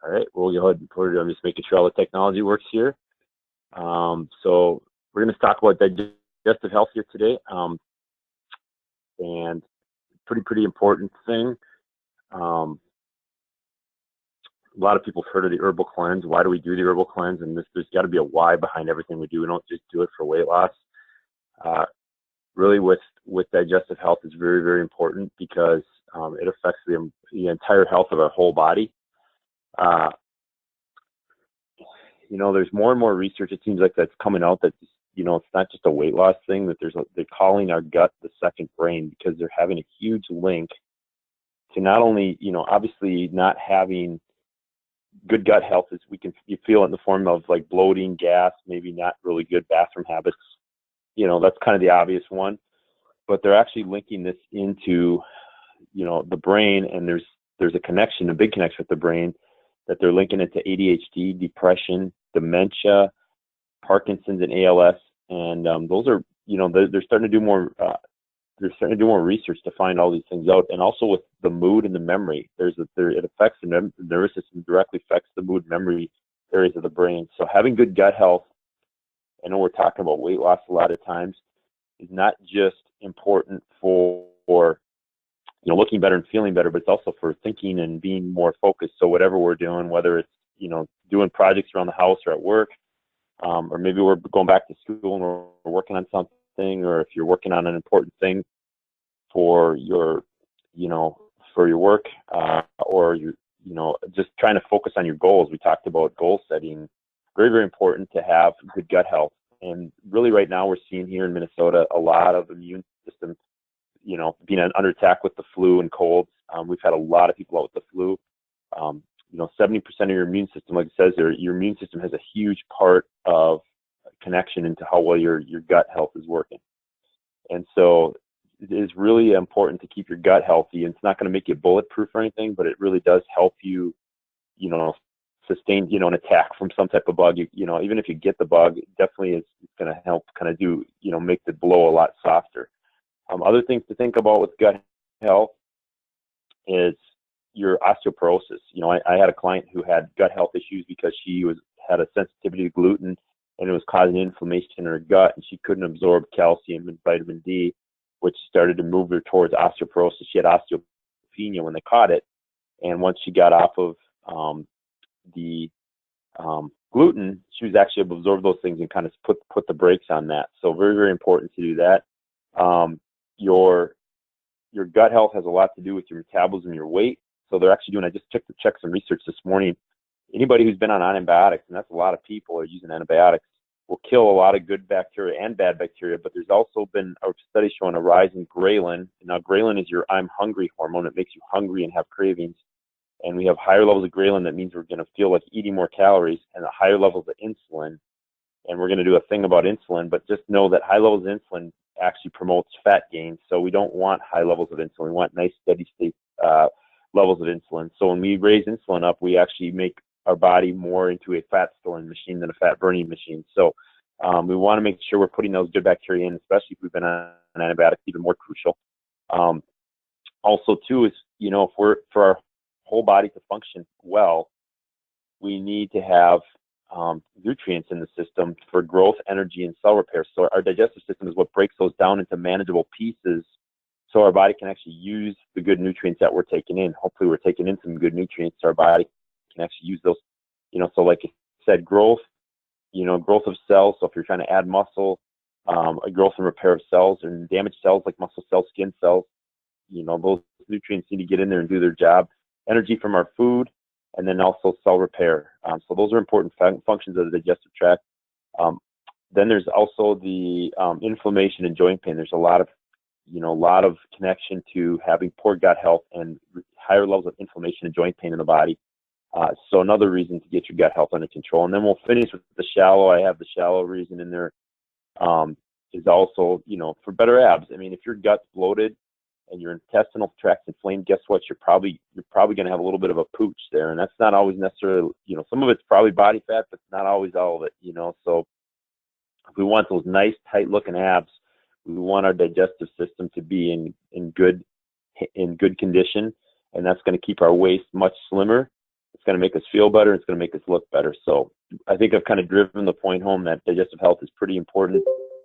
All right, we'll go ahead and put it. I'm just making sure all the technology works here. So we're going to talk about digestive health here today, and pretty important thing. A lot of people have heard of the herbal cleanse. Why do we do the herbal cleanse? And there's got to be a why behind everything we do. We don't just do it for weight loss. Really, with digestive health is very important because it affects the entire health of our whole body. There's more and more research, it seems like, that's coming out that, it's not just a weight loss thing, that they're calling our gut the second brain, because they're having a huge link to not only, obviously not having good gut health is you feel it in the form of like bloating, gas, maybe not really good bathroom habits. That's kind of the obvious one, but they're actually linking this into, the brain, and there's a connection, a big connection with the brain, that they're linking it to ADHD, depression, dementia, Parkinson's, and ALS. And those are, they're starting to do more. They're starting to do more research to find all these things out. And also with the mood and the memory, it affects the nervous system, directly affects the mood, memory areas of the brain. So having good gut health, I know we're talking about weight loss a lot of times, is not just important for looking better and feeling better, but it's also for thinking and being more focused. So whatever we're doing, whether it's, doing projects around the house or at work, or maybe we're going back to school and we're working on something, or if you're working on an important thing for your, for your work, or just trying to focus on your goals. We talked about goal setting. Very important to have good gut health. And really right now we're seeing here in Minnesota a lot of immune systems, being under attack with the flu and colds. We've had a lot of people out with the flu. 70% of your immune system, like it says there, your immune system has a huge part of connection into how well your gut health is working. And so it is really important to keep your gut healthy. And it's not going to make you bulletproof or anything, but it really does help you, sustain, an attack from some type of bug. Even if you get the bug, it definitely is going to help kind of do, make the blow a lot softer. Other things to think about with gut health is your osteoporosis. I had a client who had gut health issues because she had a sensitivity to gluten, and it was causing inflammation in her gut, and she couldn't absorb calcium and vitamin D, which started to move her towards osteoporosis. She had osteopenia when they caught it, and once she got off of the gluten, she was actually able to absorb those things and kind of put the brakes on that. So very important to do that. Your gut health has a lot to do with your metabolism, your weight. So they're actually doing, I just checked some research this morning. Anybody who's been on antibiotics, and that's a lot of people are using antibiotics, will kill a lot of good bacteria and bad bacteria. But there's also been a study showing a rise in ghrelin. Now, ghrelin is your I'm hungry hormone. It makes you hungry and have cravings. And we have higher levels of ghrelin. That means we're going to feel like eating more calories, and higher levels of insulin. And we're going to do a thing about insulin, but just know that high levels of insulin actually promotes fat gain. So we don't want high levels of insulin. We want nice steady state levels of insulin. So when we raise insulin up, we actually make our body more into a fat storing machine than a fat burning machine. So we want to make sure we're putting those good bacteria in, especially if we've been on antibiotics, even more crucial. Also too is, if for our whole body to function well, we need to have nutrients in the system for growth, energy, and cell repair. So our digestive system is what breaks those down into manageable pieces, so our body can actually use the good nutrients that we're taking in. Hopefully we're taking in some good nutrients so our body can actually use those, so like I said, growth of cells. So if you're trying to add muscle, a growth and repair of cells, and damaged cells like muscle cells, skin cells, those nutrients need to get in there and do their job. Energy from our food, and then also cell repair. So those are important functions of the digestive tract. Then there's also the inflammation and joint pain. There's a lot of connection to having poor gut health and higher levels of inflammation and joint pain in the body. So another reason to get your gut health under control. And then we'll finish with the shallow. I have the shallow reason in there, is also, for better abs. I mean, if your gut's bloated and your intestinal tract's inflamed, guess what? You're probably going to have a little bit of a pooch there. And that's not always necessarily, some of it's probably body fat, but not always all of it, So if we want those nice, tight looking abs, we want our digestive system to be in good condition. And that's going to keep our waist much slimmer. It's going to make us feel better. It's going to make us look better. So I think I've kind of driven the point home that digestive health is pretty important,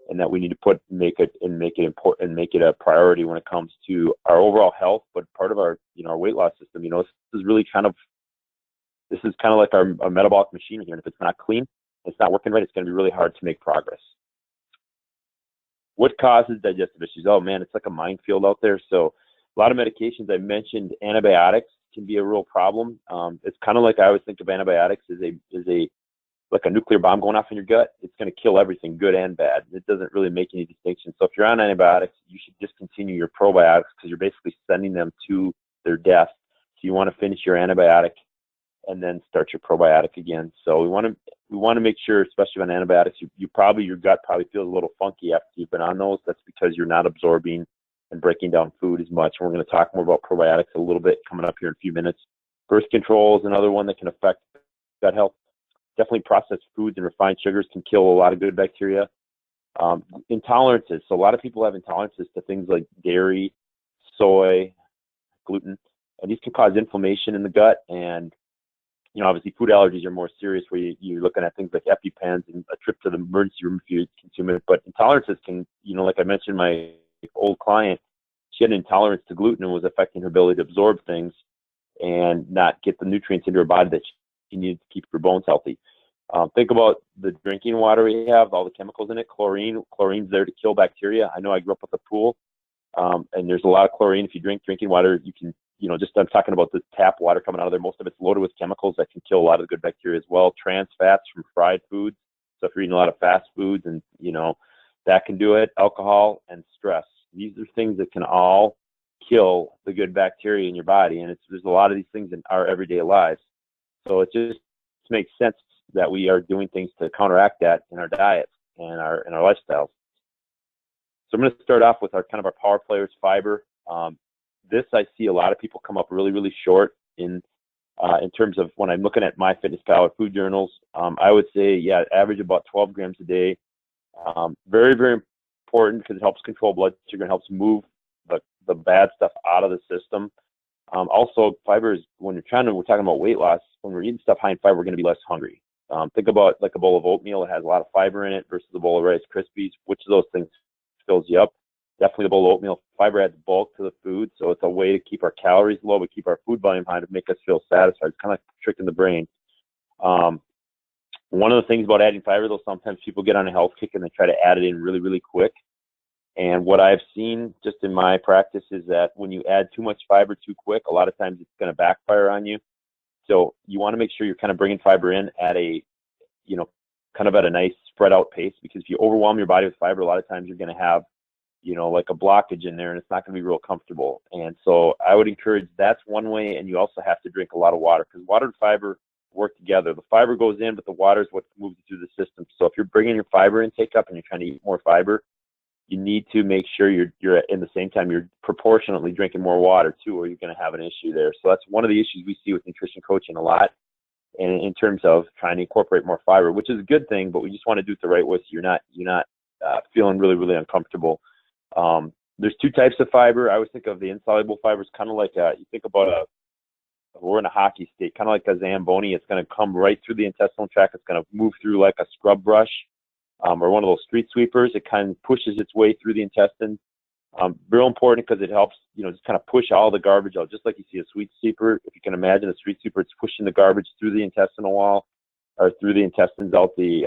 and that we need to make it important and make it a priority when it comes to our overall health. But part of our, our weight loss system, this is kind of like our metabolic machine here. And if it's not clean, it's not working right, it's going to be really hard to make progress. What causes digestive issues? Oh man, it's like a minefield out there. So a lot of medications, I mentioned antibiotics can be a real problem. It's kind of like I always think of antibiotics as like a nuclear bomb going off in your gut. It's going to kill everything, good and bad. It doesn't really make any distinction. So if you're on antibiotics, you should discontinue your probiotics, because you're basically sending them to their death. So you want to finish your antibiotic and then start your probiotic again. So we want to make sure, especially on antibiotics, your gut probably feels a little funky after you've been on those. That's because you're not absorbing and breaking down food as much. And we're going to talk more about probiotics a little bit coming up here in a few minutes. Birth control is another one that can affect gut health. Definitely processed foods and refined sugars can kill a lot of good bacteria. Intolerances. So a lot of people have intolerances to things like dairy, soy, gluten, and these can cause inflammation in the gut. And obviously food allergies are more serious, where you're looking at things like EpiPens and a trip to the emergency room if you consume it. But intolerances can, like I mentioned, my old client, she had an intolerance to gluten and was affecting her ability to absorb things and not get the nutrients into her body that she needed to keep her bones healthy. Think about the drinking water we have, all the chemicals in it. Chlorine's there to kill bacteria. I know I grew up with a pool, and there's a lot of chlorine. If you drink drinking water, you can, I'm talking about the tap water coming out of there. Most of it's loaded with chemicals that can kill a lot of the good bacteria as well. Trans fats from fried foods. So if you're eating a lot of fast foods, and, that can do it. Alcohol and stress. These are things that can all kill the good bacteria in your body. And there's a lot of these things in our everyday lives. So it just makes sense that we are doing things to counteract that in our diets and our lifestyles. So I'm going to start off with our power players, fiber. This, I see a lot of people come up really, really short in terms of when I'm looking at MyFitnessPal food journals. I would say, average about 12 grams a day. Very, very important, because it helps control blood sugar and helps move the bad stuff out of the system. Also, fiber is, we're talking about weight loss, when we're eating stuff high in fiber, we're going to be less hungry. Think about like a bowl of oatmeal. It has a lot of fiber in it versus a bowl of Rice Krispies. Which of those things fills you up? Definitely the bowl of oatmeal. Fiber adds bulk to the food, so it's a way to keep our calories low but keep our food volume high to make us feel satisfied. It's kind of like tricking the brain. One of the things about adding fiber, though, sometimes people get on a health kick and they try to add it in really, really quick. And what I've seen just in my practice is that when you add too much fiber too quick, a lot of times it's going to backfire on you. So you want to make sure you're kind of bringing fiber in at a, at a nice spread out pace, because if you overwhelm your body with fiber, a lot of times you're going to have, like a blockage in there, and it's not going to be real comfortable. And so I would encourage, that's one way. And you also have to drink a lot of water, because water and fiber work together. The fiber goes in, but the water is what moves it through the system. So if you're bringing your fiber intake up and you're trying to eat more fiber, you need to make sure you're in the same time you're proportionately drinking more water too, or you're going to have an issue there. So that's one of the issues we see with nutrition coaching a lot, and in terms of trying to incorporate more fiber, which is a good thing, but we just want to do it the right way so you're not feeling really, really uncomfortable. There's two types of fiber. I always think of the insoluble fibers, kind of like you think about we're in a hockey state, kind of like a Zamboni. It's going to come right through the intestinal tract. It's going to move through like a scrub brush. Or one of those street sweepers. It kind of pushes its way through the intestine. Real important, because it helps, just kind of push all the garbage out, just like you see a street sweeper. If you can imagine a street sweeper, it's pushing the garbage through the intestinal wall, or through the intestines, out the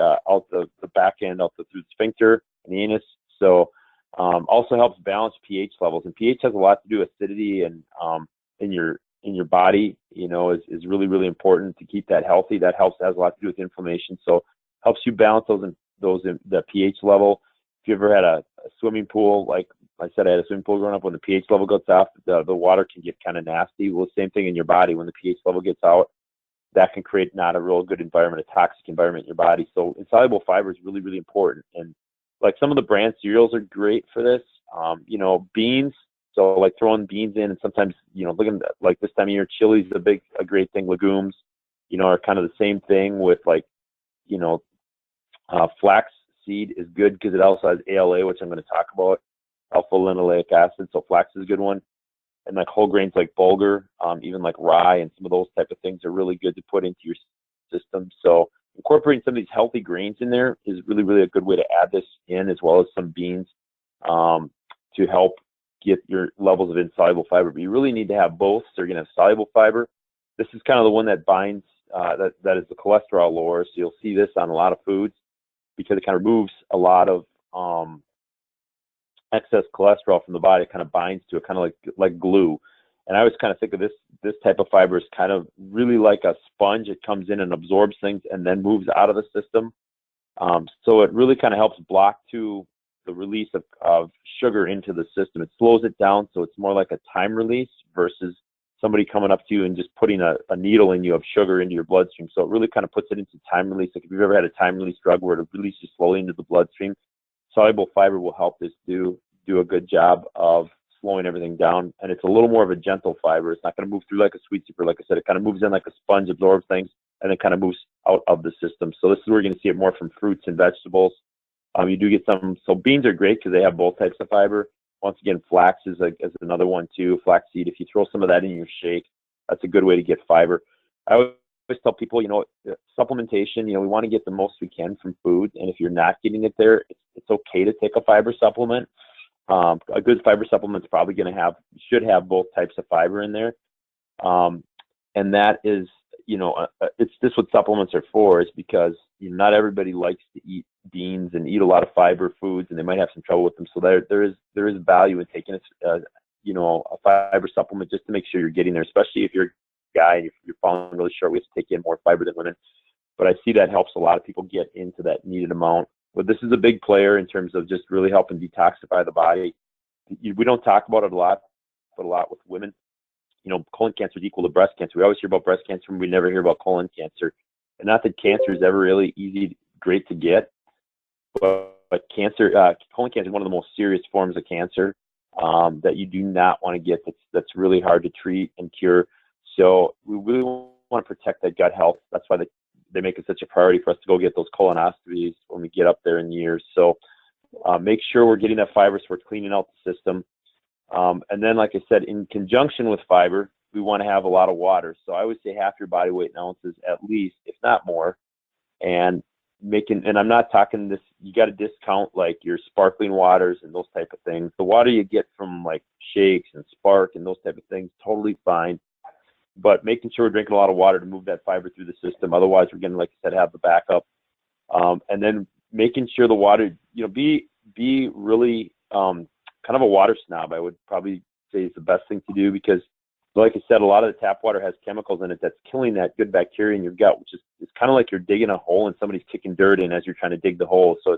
back end, through the sphincter and the anus. So also helps balance pH levels, and pH has a lot to do with acidity, and in your body, is really, really important to keep that healthy. That has a lot to do with inflammation. So helps you balance the pH level. If you ever had a swimming pool, like I said, I had a swimming pool growing up, when the pH level goes off, the water can get kind of nasty. Well, same thing in your body. When the pH level gets out, that can create not a real good environment, a toxic environment in your body. So insoluble fiber is really, really important. And like some of the brand cereals are great for this. Beans. So like throwing beans in, and sometimes, looking at, like this time of year, chili's a great thing. Legumes, are kind of the same thing with like, flax seed is good, because it also has ALA, which I'm going to talk about, alpha linoleic acid. So flax is a good one. and like whole grains like bulgur, even like rye and some of those type of things are really good to put into your system. So incorporating some of these healthy grains in there is really, really a good way to add this in, as well as some beans, to help get your levels of insoluble fiber. But you really need to have both. So you're going to have soluble fiber. This is kind of the one that binds, that is the cholesterol lower. So you'll see this on a lot of foods because it kind of removes a lot of excess cholesterol from the body. It kind of binds to it, kind of like glue. And I always kind of think of this type of fiber as kind of really like a sponge. It comes in and absorbs things and then moves out of the system. So it really kind of helps block to the release of sugar into the system. It slows it down, so it's more like a time release versus somebody coming up to you and just putting a needle in you of sugar into your bloodstream. So it really kind of puts it into time release. Like if you've ever had a time release drug where it releases slowly into the bloodstream, soluble fiber will help this do a good job of slowing everything down. And it's a little more of a gentle fiber. It's not going to move through like a sweet super. Like I said, it kind of moves in like a sponge, absorbs things, and then kind of moves out of the system. So this is where you're going to see it more from fruits and vegetables. You do get some, so beans are great because they have both types of fiber. Once again, flax is another one too. Flaxseed, if you throw some of that in your shake, that's a good way to get fiber. I always tell people, supplementation, we want to get the most we can from food. And if you're not getting it there, it's okay to take a fiber supplement. A good fiber supplement is probably should have both types of fiber in there. And that is, it's just what supplements are for, is because not everybody likes to eat beans and eat a lot of fiber foods, and they might have some trouble with them. So there is value in taking a fiber supplement just to make sure you're getting there, especially if you're a guy and you're falling really short. We have to take in more fiber than women. But I see that helps a lot of people get into that needed amount. But this is a big player in terms of just really helping detoxify the body. We don't talk about it a lot, but a lot with women. Colon cancer is equal to breast cancer. We always hear about breast cancer, and we never hear about colon cancer. And not that cancer is ever really great to get, but colon cancer is one of the most serious forms of cancer that you do not want to get. That's really hard to treat and cure. So we really want to protect that gut health. That's why they make it such a priority for us to go get those colonoscopies when we get up there in years. So make sure we're getting that fiber so we're cleaning out the system. And then, like I said, in conjunction with fiber, we want to have a lot of water. So I would say half your body weight in ounces at least, if not more. And I'm not talking this, you got to discount like your sparkling waters and those type of things. The water you get from like shakes and Spark and those type of things, totally fine. But making sure we're drinking a lot of water to move that fiber through the system. Otherwise, we're going to, like I said, have the backup. And then making sure the water, be really kind of a water snob, I would probably say is the best thing to do, because like I said, a lot of the tap water has chemicals in it that's killing that good bacteria in your gut, which is it's kind of like you're digging a hole and somebody's kicking dirt in as you're trying to dig the hole. So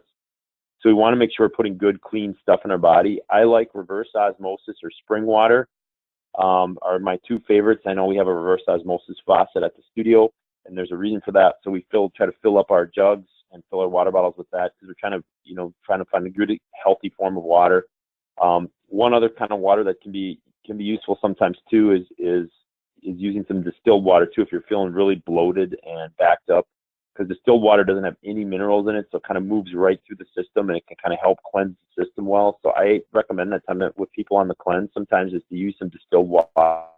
we want to make sure we're putting good, clean stuff in our body. I like reverse osmosis or spring water are my two favorites. I know we have a reverse osmosis faucet at the studio, and there's a reason for that. So we try to fill up our jugs and fill our water bottles with that because we're trying to find a good, healthy form of water. One other kind of water that can be useful sometimes too is using some distilled water too if you're feeling really bloated and backed up, because distilled water doesn't have any minerals in it, so it kind of moves right through the system and it can kind of help cleanse the system well. So I recommend that time with people on the cleanse sometimes is to use some distilled water,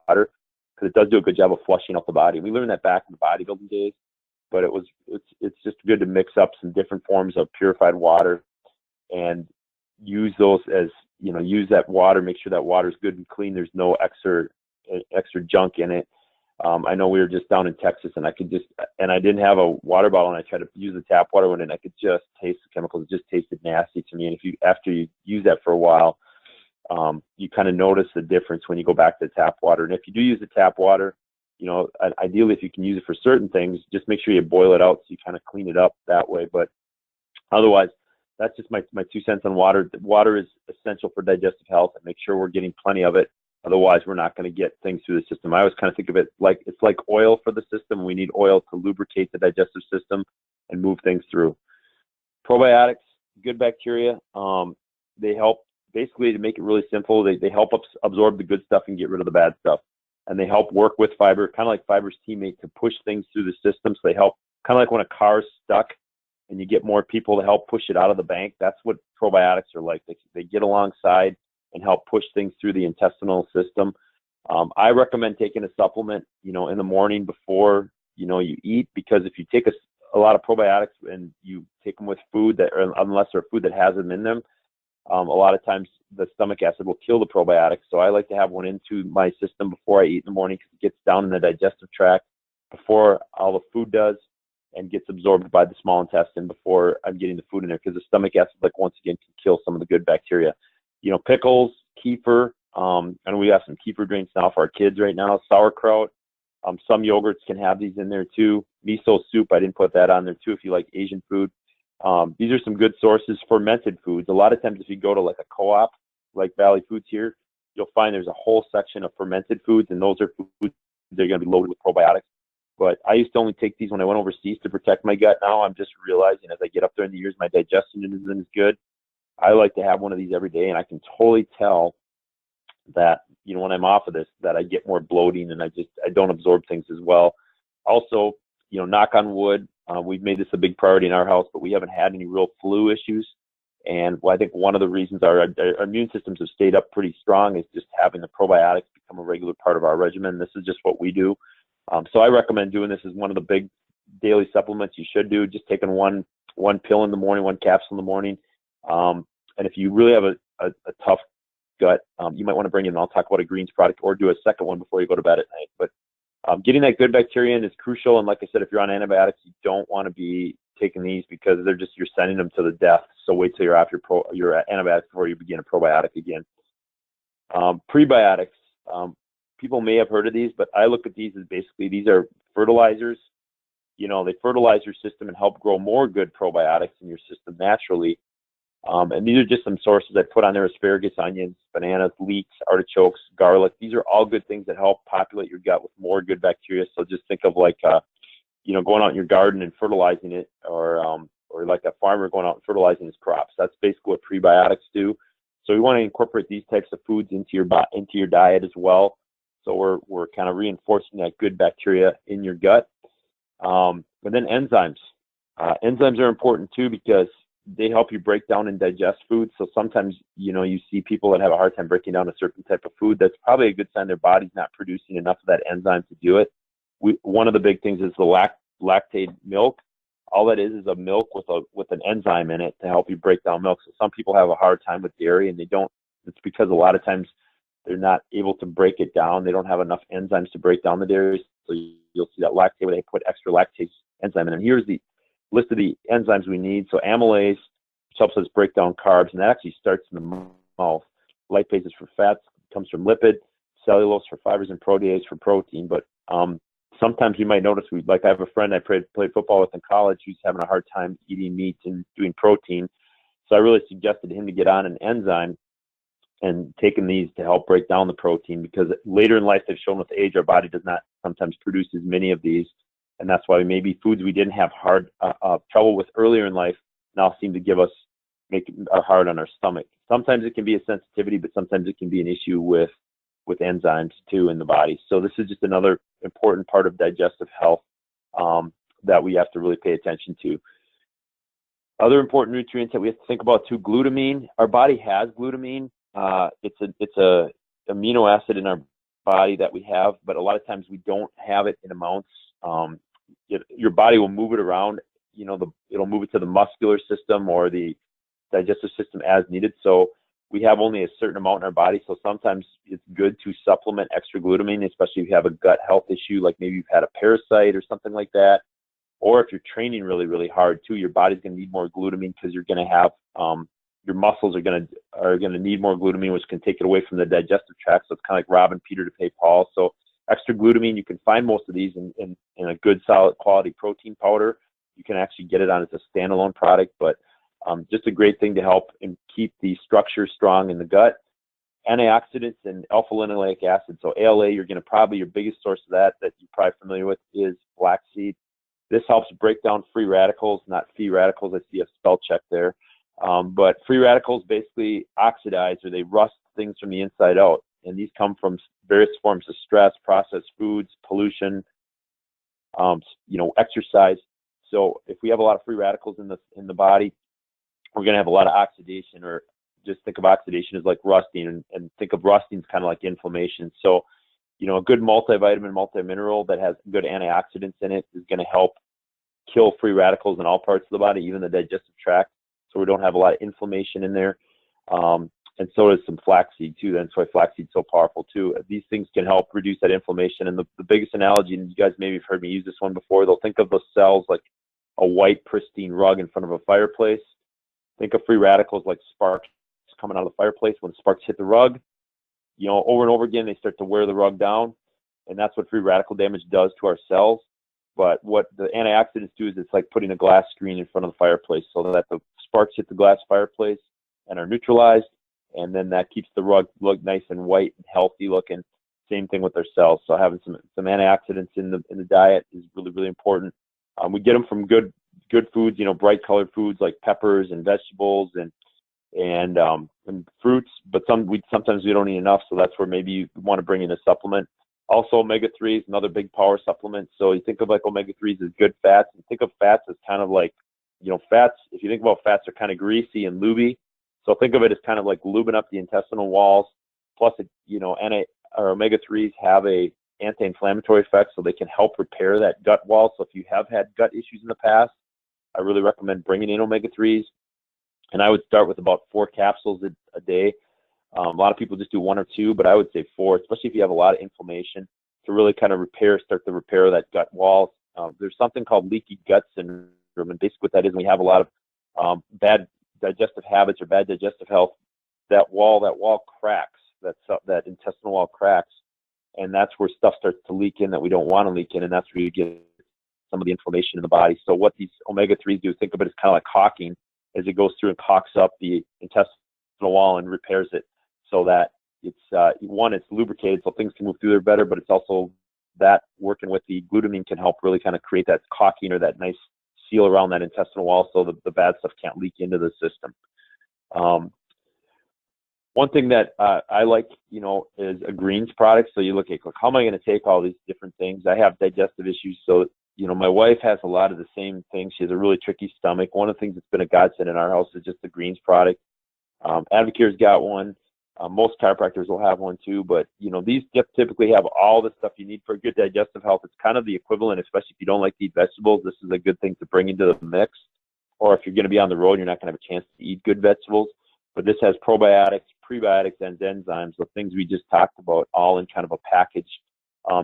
because it does do a good job of flushing out the body. We learned that back in the bodybuilding days, but it's just good to mix up some different forms of purified water and use those as use that water, make sure that water is good and clean. There's no extra junk in it. I know we were just down in Texas and I didn't have a water bottle, and I tried to use the tap water one, and I could just taste the chemicals. It just tasted nasty to me. And after you use that for a while, you kind of notice the difference when you go back to the tap water. And if you do use the tap water, ideally if you can use it for certain things, just make sure you boil it out so you kind of clean it up that way. But otherwise, that's just my 2 cents on water. Water is essential for digestive health, and make sure we're getting plenty of it. Otherwise, we're not going to get things through the system. I always kind of think of it like it's like oil for the system. We need oil to lubricate the digestive system and move things through. Probiotics, good bacteria. They help, basically, to make it really simple, they help absorb the good stuff and get rid of the bad stuff. And they help work with fiber, kind of like fiber's teammate, to push things through the system. So they help, kind of like when a car's stuck and you get more people to help push it out of the bank. That's what probiotics are like. They get alongside and help push things through the intestinal system. I recommend taking a supplement, in the morning before, you eat, because if you take a lot of probiotics and you take them with food or unless they're food that has them in them, a lot of times the stomach acid will kill the probiotics. So I like to have one into my system before I eat in the morning, because it gets down in the digestive tract before all the food does and gets absorbed by the small intestine before I'm getting the food in there, because the stomach acid, like, once again, can kill some of the good bacteria. Pickles, kefir. And we have some kefir drinks now for our kids right now. Sauerkraut. Some yogurts can have these in there too. Miso soup, I didn't put that on there too if you like Asian food. These are some good sources. Fermented foods. A lot of times if you go to like a co-op, like Valley Foods here, you'll find there's a whole section of fermented foods, and those are foods they're going to be loaded with probiotics. But I used to only take these when I went overseas to protect my gut. Now I'm just realizing as I get up there in the years, my digestion isn't as good. I like to have one of these every day, and I can totally tell that, when I'm off of this, that I get more bloating and I don't absorb things as well. Also, knock on wood, we've made this a big priority in our house, but we haven't had any real flu issues. And I think one of the reasons our immune systems have stayed up pretty strong is just having the probiotics become a regular part of our regimen. This is just what we do. So I recommend doing this as one of the big daily supplements you should do. Just taking one pill in the morning, one capsule in the morning. And if you really have a tough gut, you might want to bring in, I'll talk about a greens product, or do a second one before you go to bed at night. But getting that good bacteria in is crucial. And like I said, if you're on antibiotics, you don't want to be taking these, because you're sending them to the death. So wait till you're off your antibiotics before you begin a probiotic again. Prebiotics. People may have heard of these, but I look at these as basically, these are fertilizers. They fertilize your system and help grow more good probiotics in your system naturally. And these are just some sources I put on there: asparagus, onions, bananas, leeks, artichokes, garlic. These are all good things that help populate your gut with more good bacteria. So just think of like, going out in your garden and fertilizing it, or like a farmer going out and fertilizing his crops. That's basically what prebiotics do. So we want to incorporate these types of foods into your diet as well. So we're kind of reinforcing that good bacteria in your gut. But then enzymes. Enzymes are important too, because they help you break down and digest food. So sometimes, you see people that have a hard time breaking down a certain type of food. That's probably a good sign their body's not producing enough of that enzyme to do it. One of the big things is the lactate milk. All that is a milk with an enzyme in it to help you break down milk. So some people have a hard time with dairy, and it's because a lot of times they're not able to break it down. They don't have enough enzymes to break down the dairy. So you'll see that lactate where they put extra lactase enzyme in. And here's the list of the enzymes we need. So amylase, which helps us break down carbs, and that actually starts in the mouth. Lipase is for fats, comes from lipid. Cellulose for fibers, and protease for protein. But sometimes you might notice, I have a friend I played football with in college who's having a hard time eating meat and doing protein. So I really suggested to him to get on an enzyme and taking these to help break down the protein, because later in life they've shown with age our body does not sometimes produce as many of these. And that's why maybe foods we didn't have trouble with earlier in life now seem to make it hard on our stomach. Sometimes it can be a sensitivity, but sometimes it can be an issue with enzymes too in the body. So this is just another important part of digestive health that we have to really pay attention to. Other important nutrients that we have to think about too: glutamine. Our body has glutamine. It's a amino acid in our body that we have, but a lot of times we don't have it in amounts. Your body will move it around. It'll move it to the muscular system or the digestive system as needed. So we have only a certain amount in our body. So sometimes it's good to supplement extra glutamine, especially if you have a gut health issue, like maybe you've had a parasite or something like that. Or if you're training really, really hard too, your body's going to need more glutamine, because you're going to have your muscles are going to need more glutamine, which can take it away from the digestive tract. So it's kind of like robbing Peter to pay Paul. So extra glutamine, you can find most of these in a good solid quality protein powder. You can actually get it on as a standalone product, but just a great thing to help and keep the structure strong in the gut. Antioxidants and alpha-linoleic acid. So ALA, your biggest source of that you're probably familiar with is flaxseed. This helps break down free radicals, not free radicals. I see a spell check there. But free radicals basically oxidize, or they rust things from the inside out. And these come from various forms of stress, processed foods, pollution, exercise. So if we have a lot of free radicals in the body, we're going to have a lot of oxidation, or just think of oxidation as like rusting, and think of rusting as kind of like inflammation. So a good multivitamin, multimineral that has good antioxidants in it is going to help kill free radicals in all parts of the body, even the digestive tract, so we don't have a lot of inflammation in there. And so does some flaxseed too. That's why flaxseed's so powerful too. These things can help reduce that inflammation. And the biggest analogy, and you guys maybe have heard me use this one before, they'll think of those cells like a white, pristine rug in front of a fireplace. Think of free radicals like sparks coming out of the fireplace. When sparks hit the rug, over and over again, they start to wear the rug down. And that's what free radical damage does to our cells. But what the antioxidants do is it's like putting a glass screen in front of the fireplace so that the sparks hit the glass fireplace and are neutralized. And then that keeps the rug look nice and white and healthy looking. Same thing with our cells. So having some antioxidants in the diet is really, really important. We get them from good foods, bright colored foods like peppers and vegetables and fruits. But sometimes we don't eat enough, so that's where maybe you want to bring in a supplement. Also, omega-3 is another big power supplement. So you think of like omega-3s as good fats, and think of fats as kind of like, fats. If you think about fats, are kind of greasy and lubey. So think of it as kind of like lubing up the intestinal walls. Plus, our omega-3s have a anti-inflammatory effect, so they can help repair that gut wall. So if you have had gut issues in the past, I really recommend bringing in omega-3s. And I would start with about 4 capsules a day. A lot of people just do 1 or 2, but I would say 4, especially if you have a lot of inflammation, to really kind of start the repair of that gut wall. There's something called leaky gut syndrome, and basically what that is, we have a lot of bad digestive habits or bad digestive health. That wall cracks. That intestinal wall cracks, and that's where stuff starts to leak in that we don't want to leak in, and that's where you get some of the inflammation in the body. So what these omega-3s do, think of it as kind of like caulking, as it goes through and caulks up the intestinal wall and repairs it, so that it's it's lubricated so things can move through there better, but it's also that working with the glutamine can help really kind of create that caulking or that nice seal around that intestinal wall so the bad stuff can't leak into the system. One thing that I like, is a greens product. So you look at, how am I going to take all these different things? I have digestive issues, so my wife has a lot of the same things. She has a really tricky stomach. One of the things that's been a godsend in our house is just the greens product. Advocare's got one. Most chiropractors will have one too, but these typically have all the stuff you need for good digestive health. It's kind of the equivalent, especially if you don't like to eat vegetables. This is a good thing to bring into the mix. Or if you're going to be on the road and you're not going to have a chance to eat good vegetables. But this has probiotics, prebiotics, and enzymes, the things we just talked about, all in kind of a package.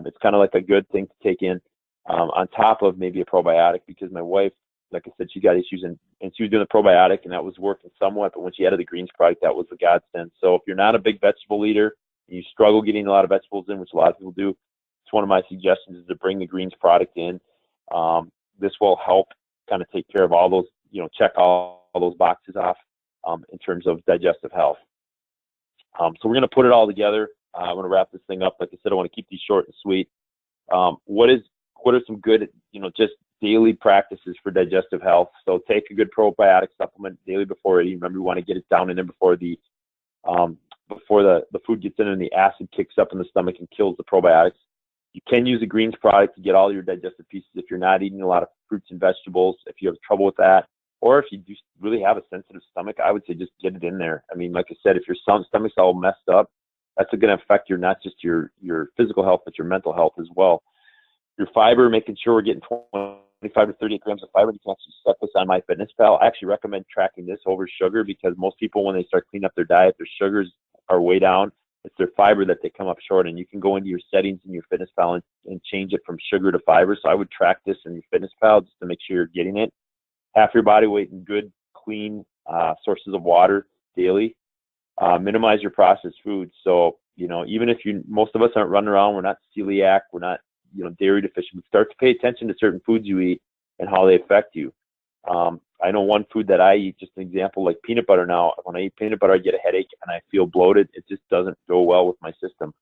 It's kind of like a good thing to take in on top of maybe a probiotic, because my wife, like I said, she got issues and she was doing a probiotic and that was working somewhat, but when she added the greens product, that was the godsend. So if you're not a big vegetable eater and you struggle getting a lot of vegetables in, which a lot of people do, it's one of my suggestions is to bring the greens product in. This will help kind of take care of all those, check all those boxes off in terms of digestive health. So we're going to put it all together. I'm going to wrap this thing up. Like I said, I want to keep these short and sweet. What are some good, just daily practices for digestive health? So take a good probiotic supplement daily before eating. Remember, we want to get it down in there before the food gets in and the acid kicks up in the stomach and kills the probiotics. You can use a greens product to get all your digestive pieces if you're not eating a lot of fruits and vegetables, if you have trouble with that. Or if you do really have a sensitive stomach, I would say just get it in there. I mean, like I said, if your stomach's all messed up, that's going to affect not just your physical health, but your mental health as well. Your fiber, making sure we're getting 25 to 38 grams of fiber. You can actually set this on MyFitnessPal. I actually recommend tracking this over sugar, because most people, when they start cleaning up their diet, their sugars are way down. It's their fiber that they come up short, and you can go into your settings in your FitnessPal and change it from sugar to fiber. So I would track this in your FitnessPal just to make sure you're getting it. Half your body weight in good, clean sources of water daily. Minimize your processed foods. So, even if most of us aren't running around, we're not celiac, we're not, dairy deficient, but start to pay attention to certain foods you eat and how they affect you. I know one food that I eat, just an example, like peanut butter now. When I eat peanut butter, I get a headache and I feel bloated. It just doesn't go well with my system.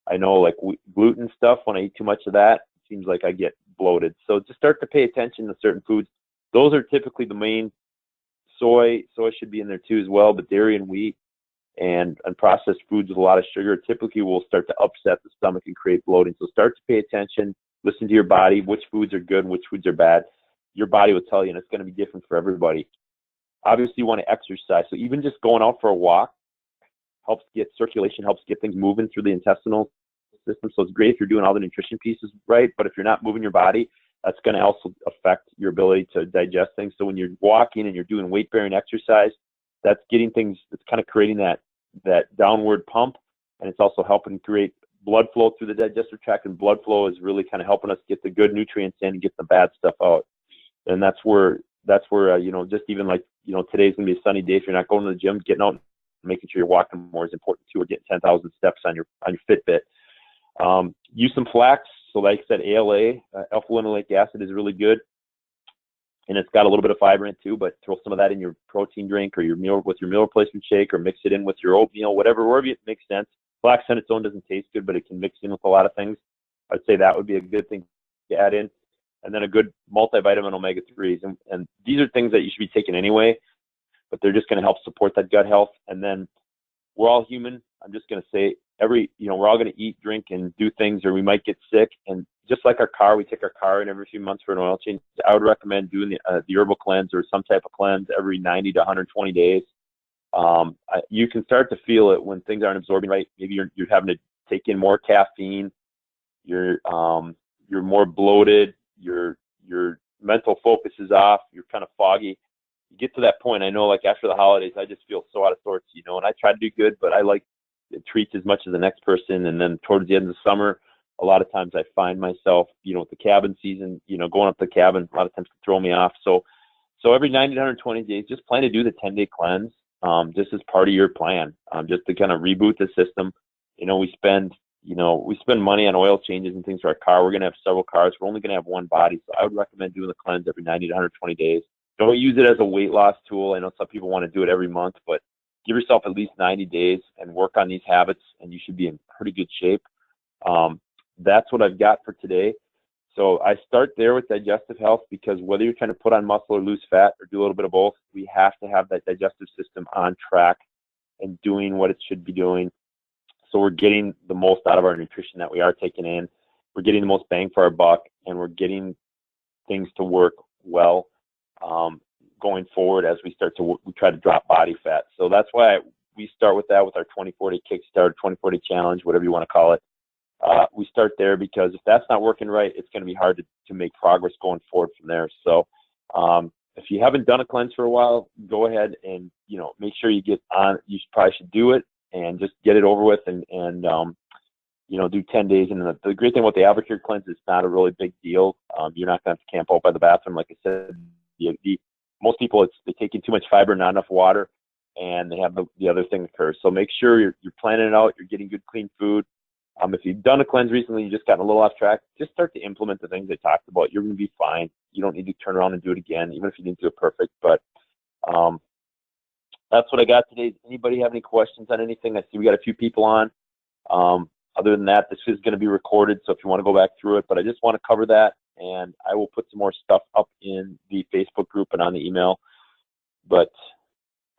I know like gluten stuff, when I eat too much of that, it seems like I get bloated. So just start to pay attention to certain foods. Those are typically the main. Soy should be in there too as well, but dairy and wheat and processed foods with a lot of sugar typically will start to upset the stomach and create bloating. So start to pay attention, listen to your body, which foods are good, which foods are bad. Your body will tell you, and it's going to be different for everybody. Obviously, you want to exercise. So even just going out for a walk helps get circulation, helps get things moving through the intestinal system. So it's great if you're doing all the nutrition pieces right, but if you're not moving your body, that's going to also affect your ability to digest things. So when you're walking and you're doing weight-bearing exercise, that's getting things, it's kind of creating that downward pump, and it's also helping create blood flow through the digestive tract, and blood flow is really kind of helping us get the good nutrients in and get the bad stuff out. And that's where just even like, today's going to be a sunny day. If you're not going to the gym, getting out and making sure you're walking more is important too, or getting 10,000 steps on your Fitbit. Use some flax. So like I said, ALA, alpha-linoleic acid, is really good. And it's got a little bit of fiber in it too, but throw some of that in your protein drink or your meal replacement shake, or mix it in with your oatmeal, wherever it makes sense. Flax on its own doesn't taste good, but it can mix in with a lot of things. I'd say that would be a good thing to add in. And then a good multivitamin omega-3s. And these are things that you should be taking anyway, but they're just going to help support that gut health. And then we're all human. I'm just going to say we're all going to eat, drink, and do things, or we might get sick. And just like our car, we take our car in every few months for an oil change. I would recommend doing the herbal cleanse or some type of cleanse every 90 to 120 days. You can start to feel it when things aren't absorbing right. Maybe you're having to take in more caffeine. You're more bloated. Your mental focus is off. You're kind of foggy. You get to that point. I know, like after the holidays, I just feel so out of sorts, and I try to do good, but I like treats as much as the next person. And then towards the end of the summer, a lot of times I find myself, with the cabin season, going up the cabin, a lot of times can throw me off. So every 90 to 120 days, just plan to do the 10-day cleanse, just as part of your plan, just to kind of reboot the system. We spend money on oil changes and things for our car. We're going to have several cars. We're only going to have one body. So I would recommend doing the cleanse every 90 to 120 days. Don't use it as a weight loss tool. I know some people want to do it every month, but give yourself at least 90 days and work on these habits, and you should be in pretty good shape. That's what I've got for today. So I start there with digestive health, because whether you're trying to put on muscle or lose fat or do a little bit of both, we have to have that digestive system on track and doing what it should be doing. So we're getting the most out of our nutrition that we are taking in. We're getting the most bang for our buck, and we're getting things to work well going forward as we try to drop body fat. So that's why we start with that with our 2040 Kickstart, 2040 Challenge, whatever you want to call it. We start there, because if that's not working right, it's going to be hard to make progress going forward from there. So if you haven't done a cleanse for a while, go ahead and make sure you get on. You probably should do it and just get it over with, and do 10 days. And the great thing about the AlberCure cleanse is it's not a really big deal. You're not going to have to camp out by the bathroom. Like I said, most people, they take in too much fiber, not enough water, and they have the other thing occurs. So make sure you're planning it out. You're getting good, clean food. If you've done a cleanse recently, you just gotten a little off track, just start to implement the things I talked about. You're going to be fine. You don't need to turn around and do it again, even if you didn't do it perfect. But that's what I got today. Does anybody have any questions on anything? I see we got a few people on. Other than that, this is going to be recorded, so if you want to go back through it. But I just want to cover that, and I will put some more stuff up in the Facebook group and on the email. But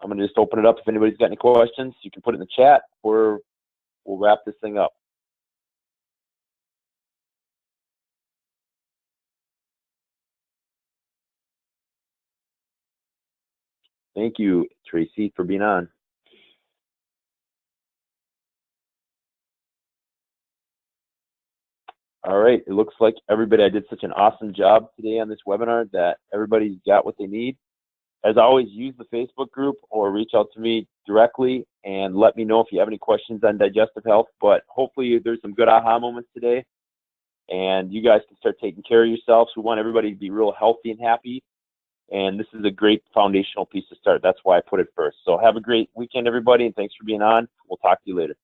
I'm going to just open it up. If anybody's got any questions, you can put it in the chat, or we'll wrap this thing up. Thank you, Tracy, for being on. All right. It looks like everybody, I did such an awesome job today on this webinar that everybody's got what they need. As always, use the Facebook group or reach out to me directly and let me know if you have any questions on digestive health. But hopefully there's some good aha moments today, and you guys can start taking care of yourselves. We want everybody to be real healthy and happy. And this is a great foundational piece to start. That's why I put it first. So have a great weekend, everybody, and thanks for being on. We'll talk to you later.